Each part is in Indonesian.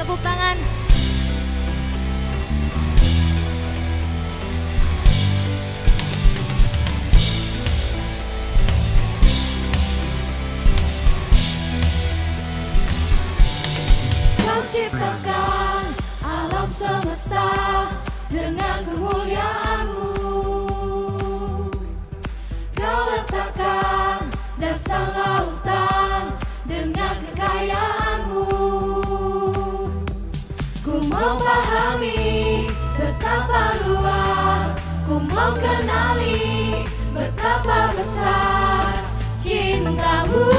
tepuk tangan. Kau ciptakan alam semesta dengan kemuliaan-Mu. Kau letakkan dasar lautan dengan kekayaan-Mu. Ku mau pahami betapa luas, ku mau kenali betapa besar cinta-Mu.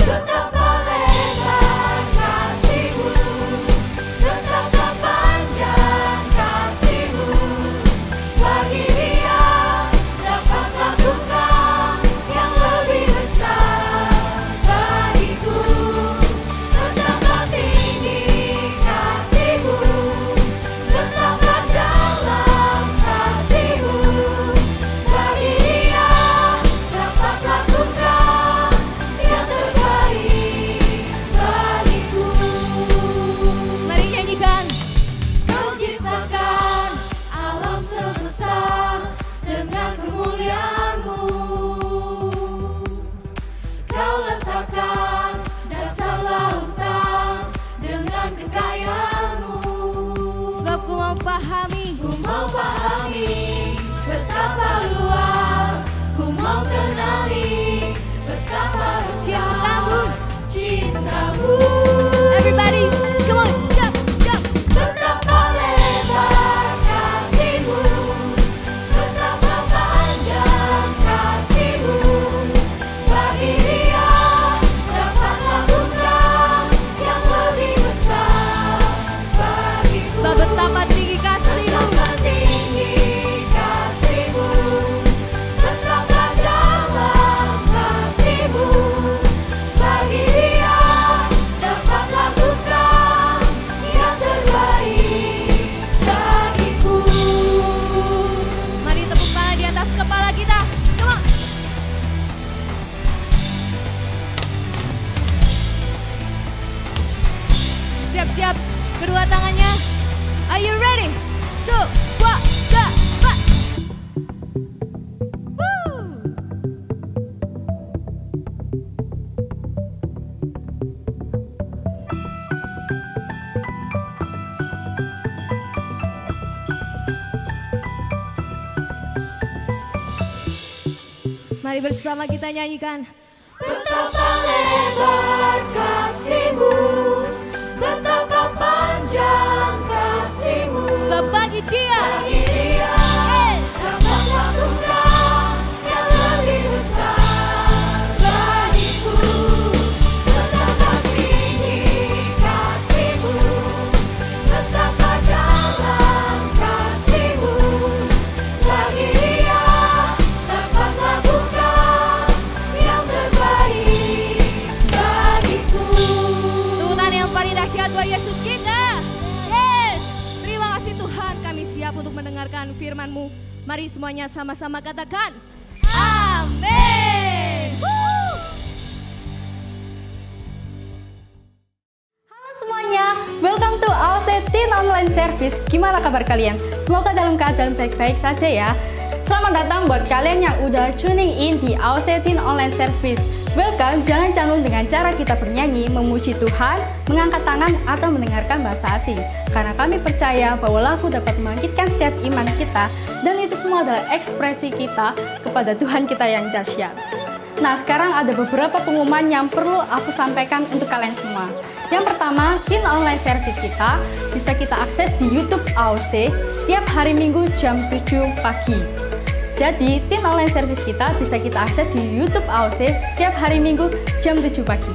Betapa lebar kasih-Mu, betapa panjang kasih-Mu. Bagi Dia dapat lakukan yang lebih besar bagiku. Betapa tinggi kasih-Mu, betapa dalam kasih-Mu. Bagi Dia dapat lakukan yang terbaik bagiku. Mari nyanyikan. Kau ciptakan alam semesta dengan kemuliaan-Mu. Kau letakkan dasar lautan dengan kekayaan-Mu. Sebab ku mau pahami. Ku mau pahami betapa luas, ku mau kenali betapa besar cinta-Mu. Everybody, come on, jump, jump. Betapa lebar kasih-Mu, betapa panjang kasih-Mu. Bagi Dia dapat lakukan yang lebih besar bagiku. Sebab betapa tinggi kasih-Mu. Betapa tinggi kasih-Mu, betapa dalam kasih-Mu. Bagi Dia dapat lakukan yang terbaik bagiku. Mari tepuk tangan di atas kepala kita. Come on. Siap-siap kedua tangannya. Are you ready? 2, 1, 3, 4. Woo! Mari bersama kita nyanyikan. Betapa lebar kasih-Mu, betapa panjang kasih-Mu. Sebab bagi Dia. Bagi Dia Hey! dapat lakukan yang lebih besar bagiku. Betapa tinggi kasih-Mu, betapa dalam kasih-Mu. Bagi Dia dapat lakukan yang terbaik bagiku. Tepuk tangan yang paling dahsyat buat Yesus kita. Yes. Terima kasih Tuhan, kami siap untuk mendengarkan firman-Mu. Mari semuanya sama-sama katakan. Amin. Woo. Halo semuanya, welcome to AOC Teen Online Service. Gimana kabar kalian? Semoga dalam keadaan baik-baik saja ya. Selamat datang buat kalian yang udah tuning in di AOC Teen Online Service. Welcome, jangan canggung dengan cara kita bernyanyi, memuji Tuhan, mengangkat tangan, atau mendengarkan bahasa asing. Karena kami percaya bahwa lagu dapat membangkitkan setiap iman kita, dan itu semua adalah ekspresi kita kepada Tuhan kita yang dahsyat. Nah, sekarang ada beberapa pengumuman yang perlu aku sampaikan untuk kalian semua. Yang pertama, Teen Online Service kita bisa kita akses di YouTube AOC setiap hari Minggu jam 7 pagi. Jadi, Teen Online Service kita bisa kita akses di YouTube AOC setiap hari Minggu jam 7 pagi.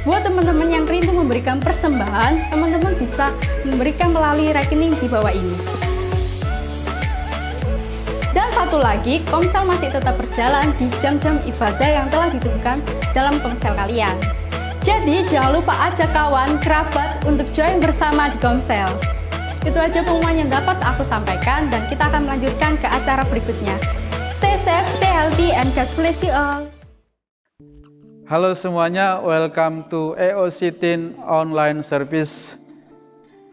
Buat teman-teman yang rindu memberikan persembahan, teman-teman bisa memberikan melalui rekening di bawah ini. Dan satu lagi, Komsel masih tetap berjalan di jam-jam ibadah yang telah ditentukan dalam Komsel kalian. Jadi jangan lupa ajak kawan, kerabat untuk join bersama di Komsel. Itu aja pengumuman yang dapat aku sampaikan dan kita akan melanjutkan ke acara berikutnya. Stay safe, stay healthy, and God bless you all. Halo semuanya, welcome to EOC Teen Online Service.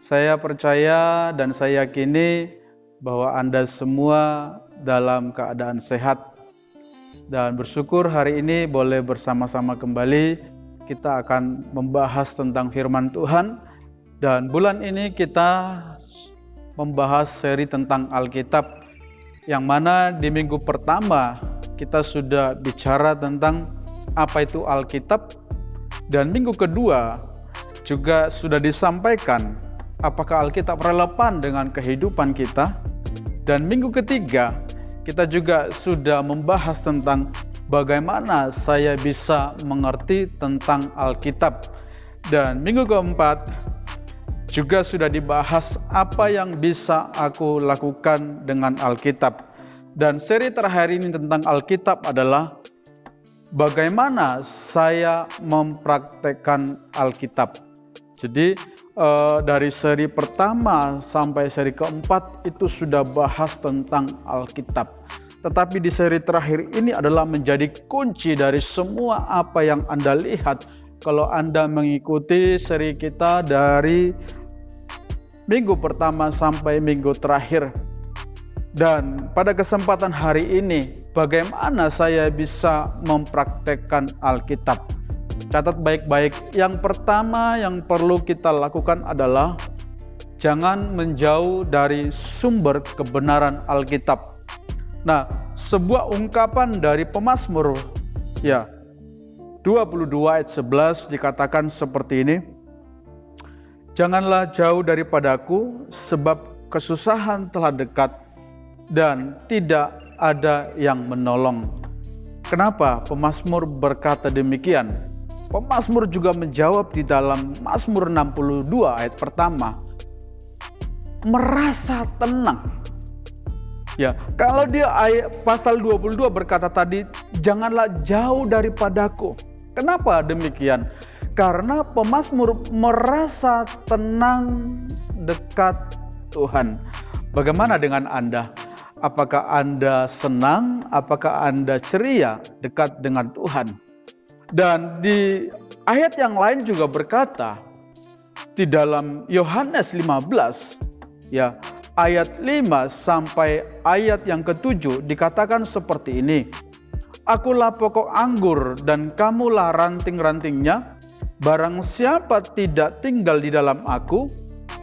Saya percaya dan saya yakini bahwa Anda semua dalam keadaan sehat dan bersyukur hari ini boleh bersama-sama kembali. Kita akan membahas tentang firman Tuhan dan bulan ini kita membahas seri tentang Alkitab yang mana di minggu pertama kita sudah bicara tentang apa itu Alkitab, dan minggu kedua juga sudah disampaikan apakah Alkitab relevan dengan kehidupan kita, dan minggu ketiga kita juga sudah membahas tentang bagaimana saya bisa mengerti tentang Alkitab, dan minggu keempat juga sudah dibahas apa yang bisa aku lakukan dengan Alkitab. Dan seri terakhir ini tentang Alkitab adalah bagaimana saya mempraktekkan Alkitab. Jadi dari seri pertama sampai seri keempat itu sudah bahas tentang Alkitab. Tetapi di seri terakhir ini adalah menjadi kunci dari semua apa yang Anda lihat kalau Anda mengikuti seri kita dari minggu pertama sampai minggu terakhir. Dan pada kesempatan hari ini, bagaimana saya bisa mempraktekkan Alkitab? Catat baik-baik. Yang pertama yang perlu kita lakukan adalah jangan menjauh dari sumber kebenaran Alkitab. Nah, sebuah ungkapan dari Pemazmur 22 ayat 11 dikatakan seperti ini. Janganlah jauh daripadaku, sebab kesusahan telah dekat dan tidak ada yang menolong. Kenapa Pemazmur berkata demikian? Pemazmur juga menjawab di dalam Mazmur 62 ayat pertama, merasa tenang. Ya, kalau dia pasal 22 berkata tadi, janganlah jauh daripadaku. Kenapa demikian? Karena Pemazmur merasa tenang dekat Tuhan. Bagaimana dengan Anda? Apakah Anda senang? Apakah Anda ceria dekat dengan Tuhan? Dan di ayat yang lain juga berkata, di dalam Yohanes 15, ya, ayat 5 sampai ayat yang ke-7 dikatakan seperti ini. Akulah pokok anggur dan kamulah ranting-rantingnya. Barang siapa tidak tinggal di dalam aku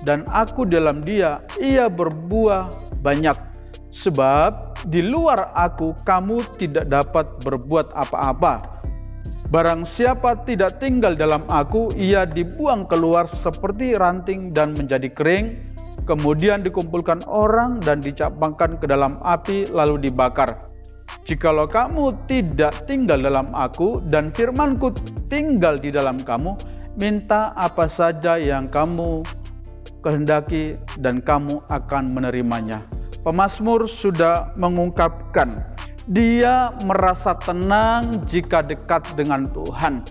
dan aku dalam dia, ia berbuah banyak. Sebab di luar aku kamu tidak dapat berbuat apa-apa. Barang siapa tidak tinggal dalam aku, ia dibuang keluar seperti ranting dan menjadi kering, kemudian dikumpulkan orang dan dicampakkan ke dalam api lalu dibakar. Jikalau kamu tidak tinggal dalam aku dan firmanku tinggal di dalam kamu, minta apa saja yang kamu kehendaki dan kamu akan menerimanya. Pemazmur sudah mengungkapkan dia merasa tenang jika dekat dengan Tuhan.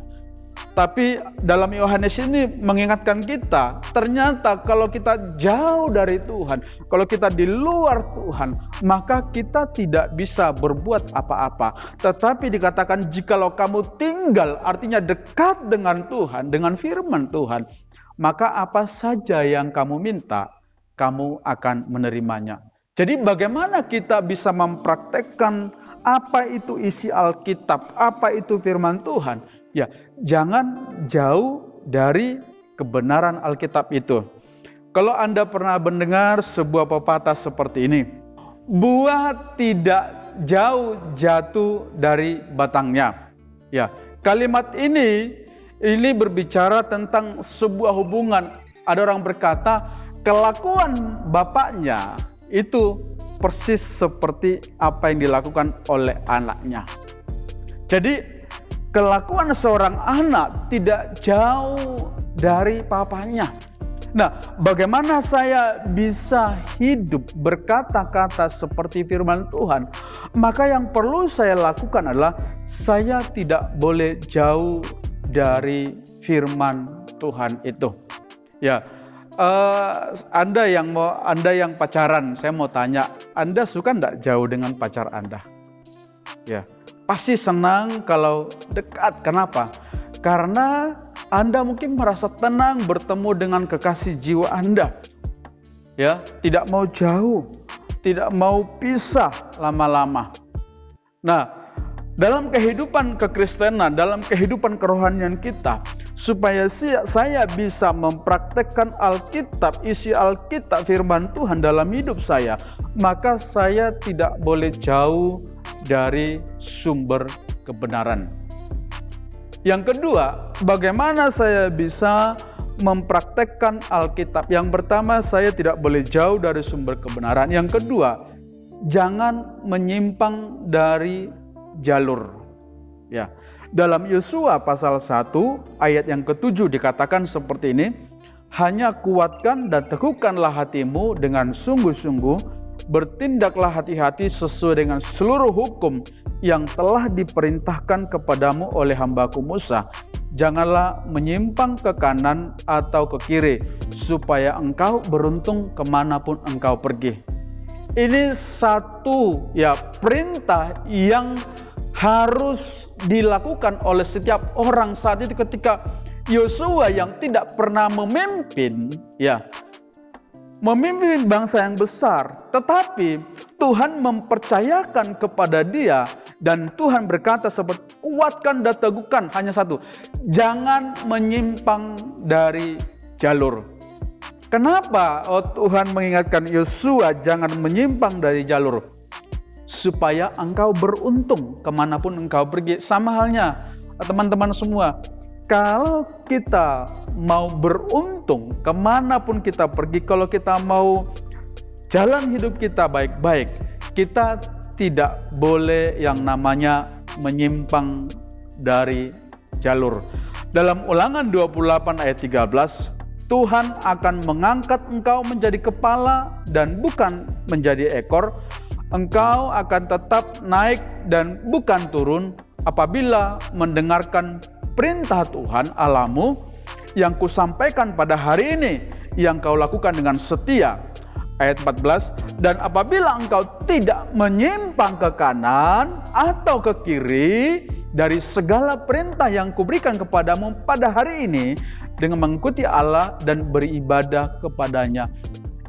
Tapi dalam Yohanes ini mengingatkan kita, ternyata kalau kita jauh dari Tuhan, kalau kita di luar Tuhan, maka kita tidak bisa berbuat apa-apa. Tetapi dikatakan jikalau kamu tinggal, artinya dekat dengan Tuhan, dengan firman Tuhan, maka apa saja yang kamu minta, kamu akan menerimanya. Jadi bagaimana kita bisa mempraktekkan apa itu isi Alkitab, apa itu firman Tuhan? Ya, jangan jauh dari kebenaran Alkitab itu. Kalau Anda pernah mendengar sebuah pepatah seperti ini, buah tidak jauh jatuh dari batangnya. Ya, kalimat ini berbicara tentang sebuah hubungan. Ada orang berkata, kelakuan bapaknya itu persis seperti apa yang dilakukan oleh anaknya. Jadi kelakuan seorang anak tidak jauh dari papanya. Nah, bagaimana saya bisa hidup berkata-kata seperti firman Tuhan? Maka yang perlu saya lakukan adalah saya tidak boleh jauh dari firman Tuhan itu. Ya, Anda yang pacaran, saya mau tanya, Anda suka enggak jauh dengan pacar Anda? Ya, pasti senang kalau dekat. Kenapa? Karena Anda mungkin merasa tenang bertemu dengan kekasih jiwa Anda. Ya, tidak mau jauh, tidak mau pisah lama-lama. Nah, dalam kehidupan kekristenan, dalam kehidupan kerohanian kita, supaya saya bisa mempraktekkan Alkitab, isi Alkitab, firman Tuhan dalam hidup saya, maka saya tidak boleh jauh dari sumber kebenaran. Yang kedua, bagaimana saya bisa mempraktekkan Alkitab? Yang pertama, saya tidak boleh jauh dari sumber kebenaran. Yang kedua, jangan menyimpang dari jalur. Ya, dalam Yosua pasal 1 ayat yang ke-7 dikatakan seperti ini, hanya kuatkan dan teguhkanlah hatimu dengan sungguh-sungguh, bertindaklah hati-hati sesuai dengan seluruh hukum yang telah diperintahkan kepadamu oleh hambaku Musa. Janganlah menyimpang ke kanan atau ke kiri, supaya engkau beruntung kemanapun engkau pergi. Ini satu perintah yang harus dilakukan oleh setiap orang saat itu ketika Yosua yang tidak pernah memimpin bangsa yang besar, tetapi Tuhan mempercayakan kepada dia dan Tuhan berkata seperti kuatkan dan teguhkan, hanya satu, jangan menyimpang dari jalur. Kenapa Tuhan mengingatkan Yosua jangan menyimpang dari jalur? Supaya engkau beruntung kemanapun engkau pergi. Sama halnya teman-teman semua, kalau kita mau beruntung kemanapun kita pergi, kalau kita mau jalan hidup kita baik-baik, kita tidak boleh yang namanya menyimpang dari jalur. Dalam Ulangan 28 ayat 13, Tuhan akan mengangkat engkau menjadi kepala dan bukan menjadi ekor. Engkau akan tetap naik dan bukan turun apabila mendengarkan perintah Tuhan Allahmu yang kusampaikan pada hari ini, yang kau lakukan dengan setia. Ayat 14, dan apabila engkau tidak menyimpang ke kanan atau ke kiri dari segala perintah yang kuberikan kepadamu pada hari ini, dengan mengikuti Allah dan beribadah kepadanya.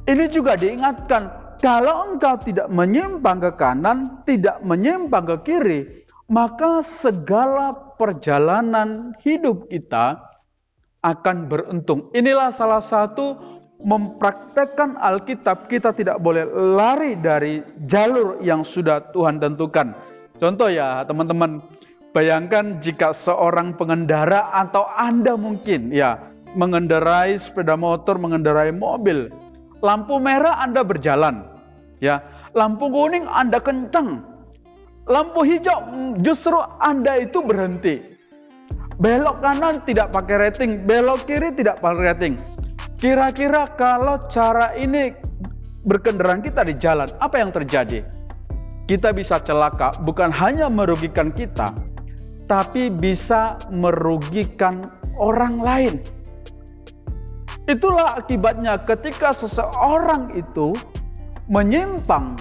Ini juga diingatkan, kalau engkau tidak menyimpang ke kanan, tidak menyimpang ke kiri, maka segala perjalanan hidup kita akan beruntung. Inilah salah satu mempraktekkan Alkitab, kita tidak boleh lari dari jalur yang sudah Tuhan tentukan. Contoh ya teman-teman, bayangkan jika seorang pengendara atau Anda mungkin mengendarai sepeda motor, mengendarai mobil, lampu merah Anda berjalan, lampu kuning Anda kencang, lampu hijau justru Anda itu berhenti. Belok kanan tidak pakai rating, belok kiri tidak pakai rating. Kira-kira kalau cara ini berkendaraan kita di jalan, apa yang terjadi? Kita bisa celaka, bukan hanya merugikan kita, tapi bisa merugikan orang lain. Itulah akibatnya ketika seseorang itu menyimpang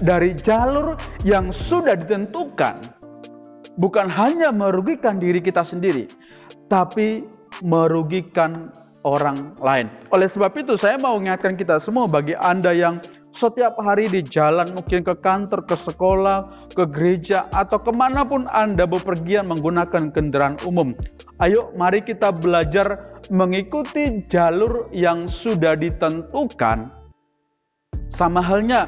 dari jalur yang sudah ditentukan, bukan hanya merugikan diri kita sendiri, tapi merugikan orang lain. Oleh sebab itu saya mau mengingatkan kita semua, bagi Anda yang setiap hari di jalan, mungkin ke kantor, ke sekolah, ke gereja, atau kemanapun Anda bepergian menggunakan kendaraan umum, ayo mari kita belajar mengikuti jalur yang sudah ditentukan. Sama halnya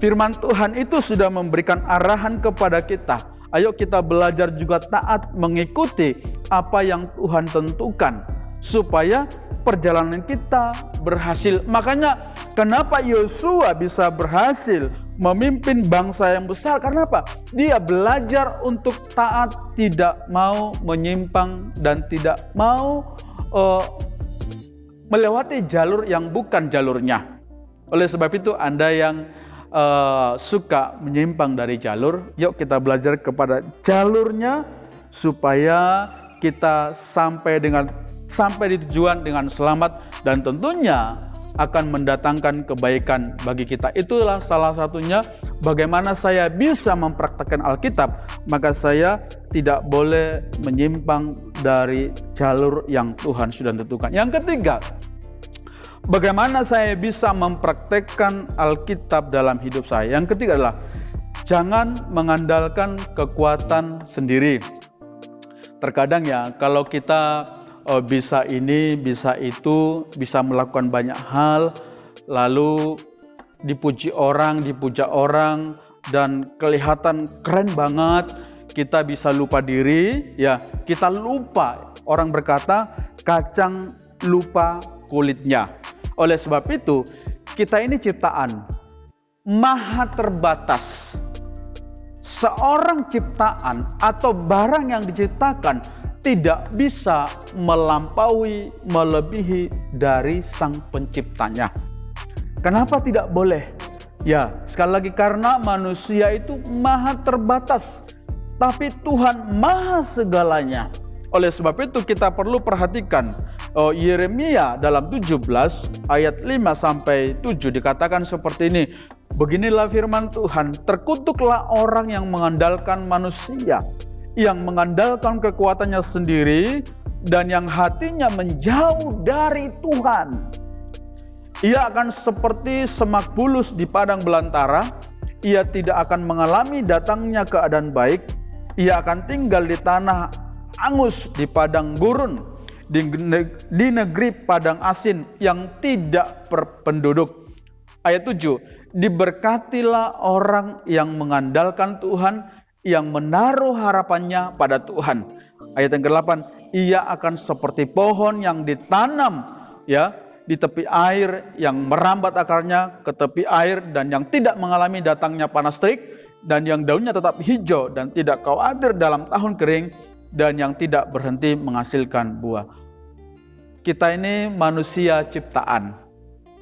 firman Tuhan itu sudah memberikan arahan kepada kita. Ayo kita belajar juga taat mengikuti apa yang Tuhan tentukan, supaya perjalanan kita berhasil. Makanya kenapa Yosua bisa berhasil memimpin bangsa yang besar? Karena apa? Dia belajar untuk taat, tidak mau menyimpang dan tidak mau melewati jalur yang bukan jalurnya. Oleh sebab itu Anda yang suka menyimpang dari jalur, yuk kita belajar kepada jalurnya supaya kita sampai di tujuan dengan selamat dan tentunya akan mendatangkan kebaikan bagi kita. Itulah salah satunya bagaimana saya bisa mempraktekkan Alkitab, maka saya tidak boleh menyimpang dari jalur yang Tuhan sudah tentukan. Yang ketiga, bagaimana saya bisa mempraktekkan Alkitab dalam hidup saya? Yang ketiga adalah jangan mengandalkan kekuatan sendiri. Terkadang ya, kalau kita bisa ini, bisa itu, bisa melakukan banyak hal, lalu dipuja orang, dan kelihatan keren banget, kita bisa lupa diri, ya kita lupa. Orang berkata, kacang lupa kulitnya. Oleh sebab itu, kita ini ciptaan maha terbatas. Seorang ciptaan atau barang yang diciptakan tidak bisa melebihi dari sang penciptanya. Kenapa tidak boleh? Ya, sekali lagi karena manusia itu maha terbatas, tapi Tuhan maha segalanya. Oleh sebab itu kita perlu perhatikan Yeremia dalam 17 ayat 5-7 dikatakan seperti ini. Beginilah firman Tuhan, terkutuklah orang yang mengandalkan manusia, yang mengandalkan kekuatannya sendiri, dan yang hatinya menjauh dari Tuhan. Ia akan seperti semak bulus di padang belantara. Ia tidak akan mengalami datangnya keadaan baik. Ia akan tinggal di tanah angus, di padang gurun, di negeri padang asin yang tidak berpenduduk. Ayat 7, diberkatilah orang yang mengandalkan Tuhan, yang menaruh harapannya pada Tuhan. Ayat yang ke-8, ia akan seperti pohon yang ditanam di tepi air, yang merambat akarnya ke tepi air, dan yang tidak mengalami datangnya panas terik, dan yang daunnya tetap hijau dan tidak khawatir dalam tahun kering, dan yang tidak berhenti menghasilkan buah. Kita ini manusia ciptaan,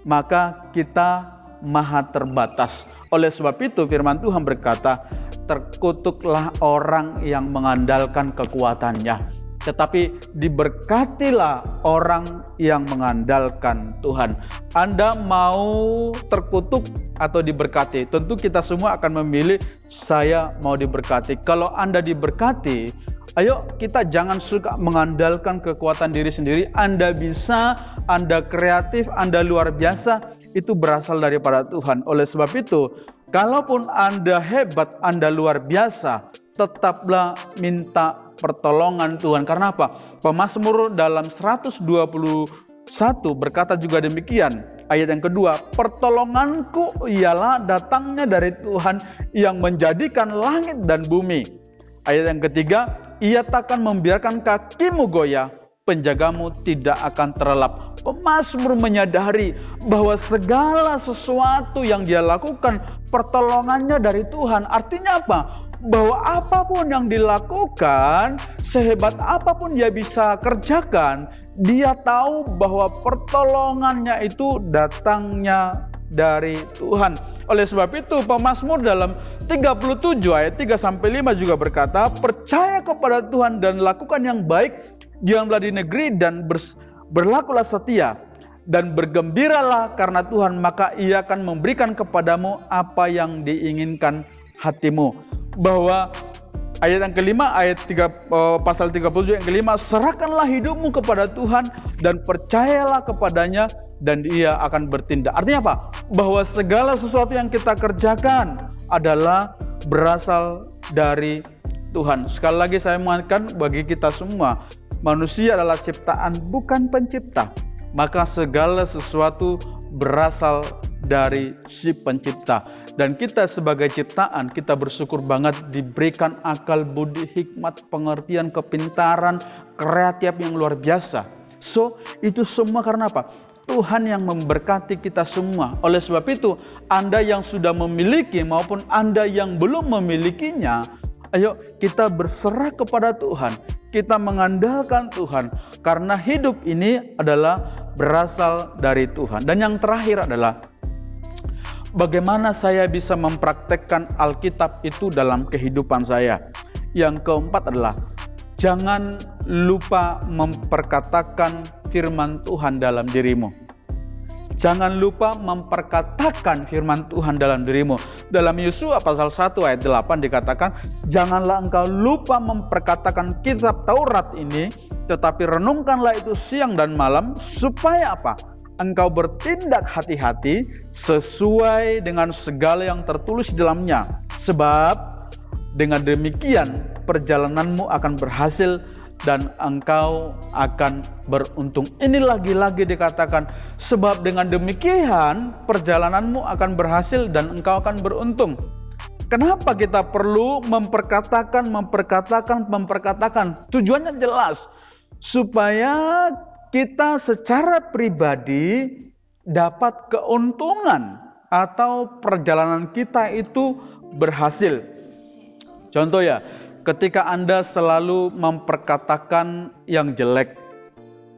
maka kita maha terbatas. Oleh sebab itu firman Tuhan berkata, terkutuklah orang yang mengandalkan kekuatannya, tetapi diberkatilah orang yang mengandalkan Tuhan. Anda mau terkutuk atau diberkati? Tentu kita semua akan memilih, saya mau diberkati. Kalau Anda diberkati, ayo kita jangan suka mengandalkan kekuatan diri sendiri. Anda bisa, Anda kreatif, Anda luar biasa, itu berasal daripada Tuhan. Oleh sebab itu, kalaupun Anda hebat, Anda luar biasa, tetaplah minta pertolongan Tuhan. Karena apa? Pemazmur dalam 121 berkata juga demikian. Ayat yang kedua, pertolonganku ialah datangnya dari Tuhan yang menjadikan langit dan bumi. Ayat yang ketiga, ia takkan membiarkan kakimu goyah, penjagamu tidak akan terlelap. Pemazmur menyadari bahwa segala sesuatu yang dia lakukan pertolongannya dari Tuhan. Artinya apa? Bahwa apapun yang dilakukan, sehebat apapun dia bisa kerjakan, dia tahu bahwa pertolongannya itu datangnya dari Tuhan. Oleh sebab itu Pemazmur dalam 37 ayat 3-5 juga berkata, percaya kepada Tuhan dan lakukan yang baik, diamlah di negeri dan berlakulah setia, dan bergembiralah karena Tuhan, maka ia akan memberikan kepadamu apa yang diinginkan hatimu. Bahwa ayat yang kelima, pasal 37 yang kelima, serahkanlah hidupmu kepada Tuhan dan percayalah kepadanya dan dia akan bertindak. Artinya apa? Bahwa segala sesuatu yang kita kerjakan adalah berasal dari Tuhan. Sekali lagi saya mengatakan bagi kita semua, manusia adalah ciptaan bukan pencipta. Maka segala sesuatu berasal dari si pencipta. Dan kita sebagai ciptaan, kita bersyukur banget diberikan akal, budi, hikmat, pengertian, kepintaran, kreatif yang luar biasa. So, itu semua karena apa? Tuhan yang memberkati kita semua. Oleh sebab itu, Anda yang sudah memiliki maupun Anda yang belum memilikinya, ayo kita berserah kepada Tuhan. Kita mengandalkan Tuhan. Karena hidup ini adalah berasal dari Tuhan. Dan yang terakhir adalah, bagaimana saya bisa mempraktekkan Alkitab itu dalam kehidupan saya. Yang keempat adalah, jangan lupa memperkatakan firman Tuhan dalam dirimu. jangan lupa memperkatakan firman Tuhan dalam dirimu. Dalam Yosua pasal 1 ayat 8 dikatakan, janganlah engkau lupa memperkatakan kitab Taurat ini, tetapi renungkanlah itu siang dan malam, supaya apa? Engkau bertindak hati-hati sesuai dengan segala yang tertulis di dalamnya. Sebab dengan demikian perjalananmu akan berhasil dan engkau akan beruntung. Ini lagi-lagi dikatakan, sebab dengan demikian perjalananmu akan berhasil dan engkau akan beruntung. Kenapa kita perlu memperkatakan? Tujuannya jelas, supaya kita secara pribadi dapat keuntungan atau perjalanan kita itu berhasil. Contoh ya, ketika Anda selalu memperkatakan yang jelek,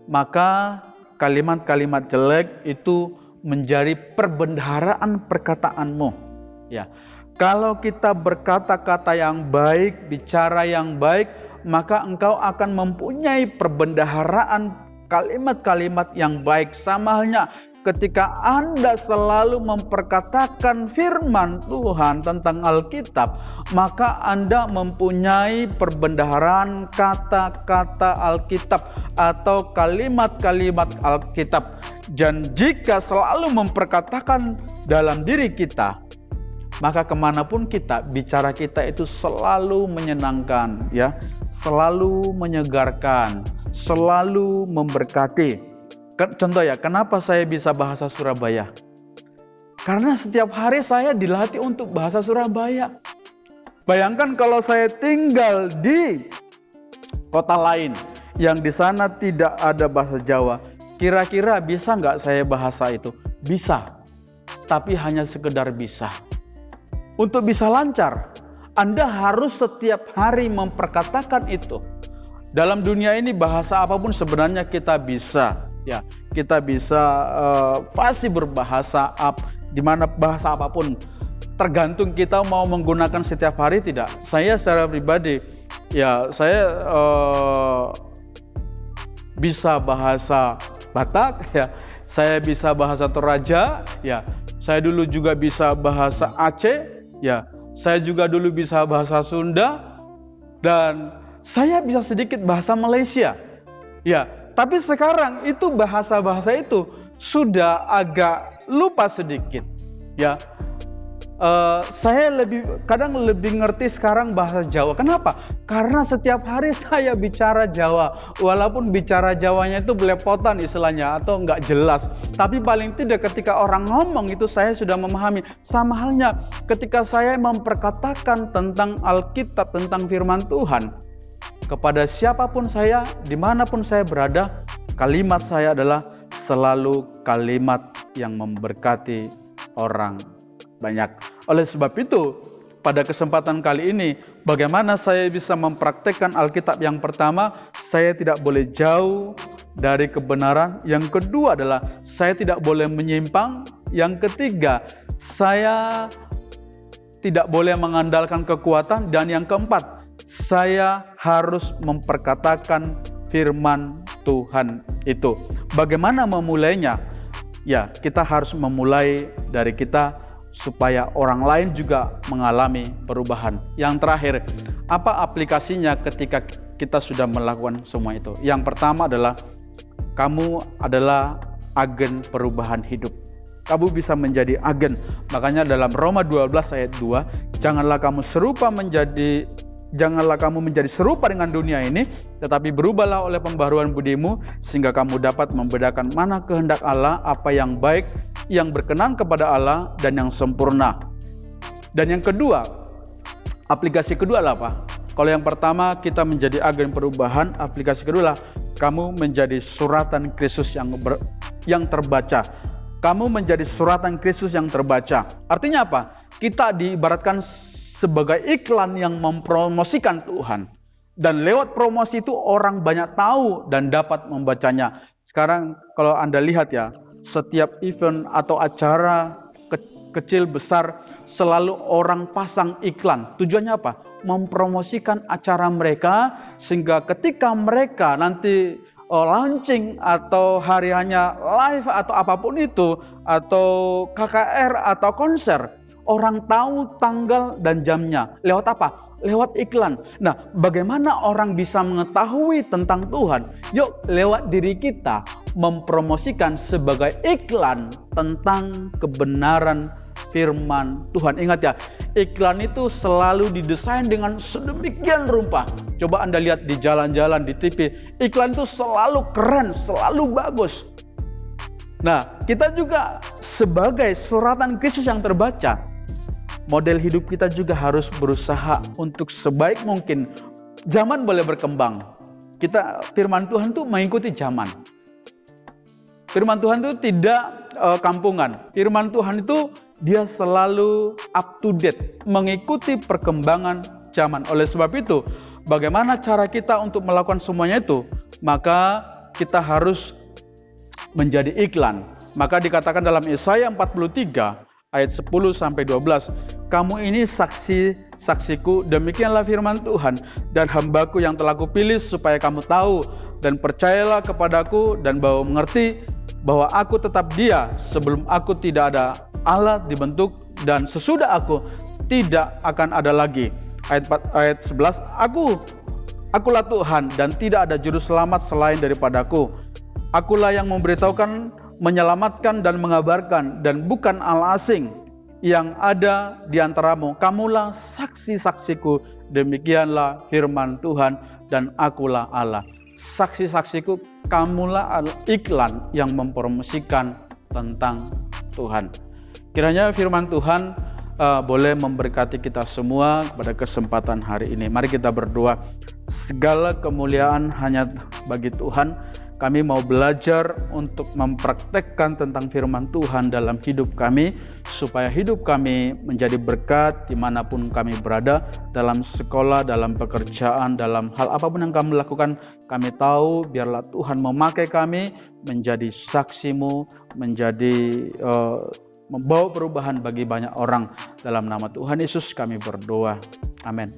maka kalimat-kalimat jelek itu menjadi perbendaharaan perkataanmu. Ya, kalau kita berkata-kata yang baik, bicara yang baik, maka engkau akan mempunyai perbendaharaan kalimat-kalimat yang baik. Sama halnya ketika Anda selalu memperkatakan firman Tuhan tentang Alkitab, maka Anda mempunyai perbendaharaan kata-kata Alkitab atau kalimat-kalimat Alkitab. Dan jika selalu memperkatakan dalam diri kita, maka kemanapun kita, bicara kita itu selalu menyenangkan, ya, selalu menyegarkan, selalu memberkati. Contoh ya, kenapa saya bisa bahasa Surabaya? Karena setiap hari saya dilatih untuk bahasa Surabaya. Bayangkan kalau saya tinggal di kota lain yang di sana tidak ada bahasa Jawa, kira-kira bisa nggak saya bahasa itu? Bisa, tapi hanya sekedar bisa. Untuk bisa lancar, Anda harus setiap hari memperkatakan itu. Dalam dunia ini bahasa apapun sebenarnya kita bisa. Ya, kita bisa fasih berbahasa di mana bahasa apapun, tergantung kita mau menggunakan setiap hari tidak. Saya secara pribadi, ya saya bisa bahasa Batak, ya, saya bisa bahasa Toraja, ya, saya dulu juga bisa bahasa Aceh, ya, saya juga dulu bisa bahasa Sunda, dan saya bisa sedikit bahasa Malaysia, ya. Tapi sekarang itu bahasa-bahasa itu sudah agak lupa sedikit, ya. Saya kadang lebih ngerti sekarang bahasa Jawa. Kenapa? Karena setiap hari saya bicara Jawa, walaupun bicara Jawanya itu belepotan istilahnya atau nggak jelas. Tapi paling tidak ketika orang ngomong itu saya sudah memahami. Sama halnya ketika saya memperkatakan tentang Alkitab, tentang firman Tuhan, kepada siapapun saya, dimanapun saya berada, kalimat saya adalah selalu kalimat yang memberkati orang banyak. Oleh sebab itu, pada kesempatan kali ini, bagaimana saya bisa mempraktekkan Alkitab? Yang pertama, saya tidak boleh jauh dari kebenaran. Yang kedua adalah saya tidak boleh menyimpang. Yang ketiga, saya tidak boleh mengandalkan kekuatan. Dan yang keempat, saya harus memperkatakan firman Tuhan itu. Bagaimana memulainya? Ya, kita harus memulai dari kita supaya orang lain juga mengalami perubahan. Yang terakhir, apa aplikasinya ketika kita sudah melakukan semua itu? Yang pertama adalah kamu adalah agen perubahan hidup. Kamu bisa menjadi agen. Makanya dalam Roma 12 ayat 2, janganlah kamu menjadi serupa dengan dunia ini, tetapi berubahlah oleh pembaharuan budimu, sehingga kamu dapat membedakan mana kehendak Allah, apa yang baik, yang berkenan kepada Allah, dan yang sempurna. Dan yang kedua, aplikasi kedua adalah apa? Kalau yang pertama kita menjadi agen perubahan, aplikasi kedua adalah kamu menjadi suratan Kristus yang terbaca. Kamu menjadi suratan Kristus yang terbaca. Artinya apa? Kita diibaratkan sebagai iklan yang mempromosikan Tuhan. Dan lewat promosi itu orang banyak tahu dan dapat membacanya. Sekarang kalau Anda lihat ya, setiap event atau acara kecil besar selalu orang pasang iklan. Tujuannya apa? Mempromosikan acara mereka, sehingga ketika mereka nanti launching atau hari hanya live atau apapun itu, atau KKR atau konser, orang tahu tanggal dan jamnya. Lewat apa? Lewat iklan. Nah, bagaimana orang bisa mengetahui tentang Tuhan? Yuk, lewat diri kita mempromosikan sebagai iklan tentang kebenaran firman Tuhan. Ingat ya, iklan itu selalu didesain dengan sedemikian rupa. Coba Anda lihat di jalan-jalan, di TV, iklan itu selalu keren, selalu bagus. Nah, kita juga sebagai suratan Kristus yang terbaca, model hidup kita juga harus berusaha untuk sebaik mungkin. Zaman boleh berkembang. Firman Tuhan itu mengikuti zaman. Firman Tuhan itu tidak kampungan. Firman Tuhan itu dia selalu up to date, mengikuti perkembangan zaman. Oleh sebab itu, bagaimana cara kita untuk melakukan semuanya itu? Maka kita harus menjadi iklan. Maka dikatakan dalam Yesaya 43 ayat 10-12, kamu ini saksiku, demikianlah firman Tuhan, dan hambaku yang telah kupilih supaya kamu tahu dan percayalah kepadaku dan bahwa mengerti bahwa aku tetap Dia, sebelum aku tidak ada Allah dibentuk, dan sesudah aku tidak akan ada lagi. Ayat 11, akulah Tuhan dan tidak ada juru selamat selain daripadaku. Akulah yang memberitahukan, menyelamatkan dan mengabarkan, dan bukan Allah asing yang ada di antaramu. Kamulah saksi-saksiku, demikianlah firman Tuhan, dan akulah Allah. Saksi-saksiku, kamulah iklan yang mempromosikan tentang Tuhan. Kiranya firman Tuhan boleh memberkati kita semua pada kesempatan hari ini. Mari kita berdoa. Segala kemuliaan hanya bagi Tuhan. Kami mau belajar untuk mempraktekkan tentang firman Tuhan dalam hidup kami, supaya hidup kami menjadi berkat dimanapun kami berada, dalam sekolah, dalam pekerjaan, dalam hal apapun yang kami lakukan. Kami tahu biarlah Tuhan memakai kami menjadi saksi-Mu, menjadi membawa perubahan bagi banyak orang. Dalam nama Tuhan Yesus kami berdoa. Amin.